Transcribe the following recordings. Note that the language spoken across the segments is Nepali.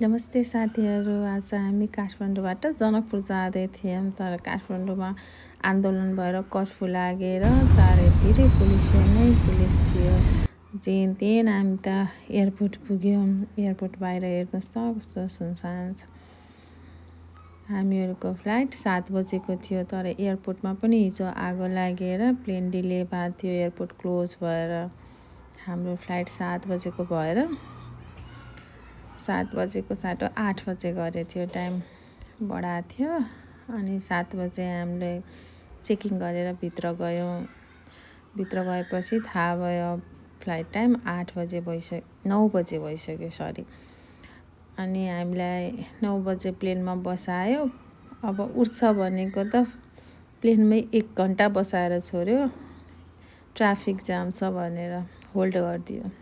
नमस्ते साथीहरू। आज हामी काठमाडौँबाट जनकपुर जाँदै थियौँ, तर काठमाडौँमा आन्दोलन भएर कर्फ्यू लागेर चारैतिर पुलिस थियो। जेनतेन हामी त एयरपोर्ट पुग्यौँ। एयरपोर्ट बाहिर हेर्नुहोस् त कस्तो सुनसान छ। हामीहरूको फ्लाइट 7 बजेको थियो, तर एयरपोर्टमा पनि हिजो आगो लागेर प्लेन डिले भएको थियो। एयरपोर्ट क्लोज भएर हाम्रो फ्लाइट 7 बजेको भएर 7 बजेको साटो 8 बजे गरेको थियो। टाइम बढाएको थियो अनि 7 बजे हामीले चेकिङ गरेर भित्र गयौँ। भित्र गएपछि थाहा भयो फ्लाइट टाइम 9 बजे भइसक्यो सरी। अनि हामीलाई 9 बजे प्लेनमा बसायो। अब उठ्छ भनेको त प्लेनमै 1 घन्टा बसाएर छोड्यो। ट्राफिक जाम छ भनेर होल्ड गरिदियो।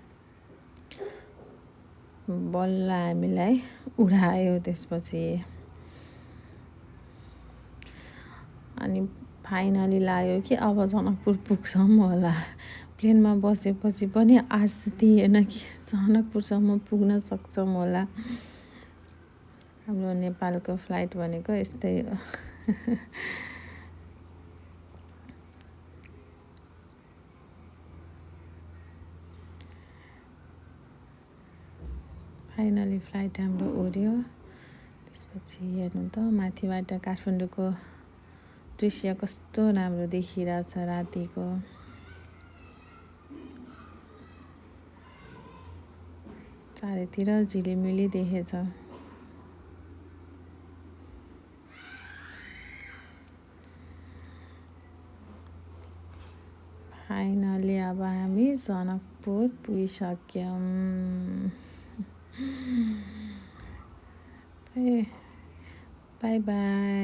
बल्ल हामीलाई उडायो त्यसपछि। अनि फाइनली लाग्यो कि अब जनकपुर पुग्छौँ होला। प्लेनमा बसेपछि पनि आश थिएन कि जनकपुरसम्म पुग्न सक्छौँ होला। हाम्रो नेपालको फ्लाइट भनेको यस्तै हो। फाइनली फ्लाइट हाम्रो उड्यो। त्यसपछि हेर्नु त माथिबाट काठमाडौँको दृश्य कस्तो राम्रो देखिरहेछ रातिको। चारैतिर झिलिमिली देखेछ। फाइनली अब हामी जनकपुर पुगिसक्यौँ। By by.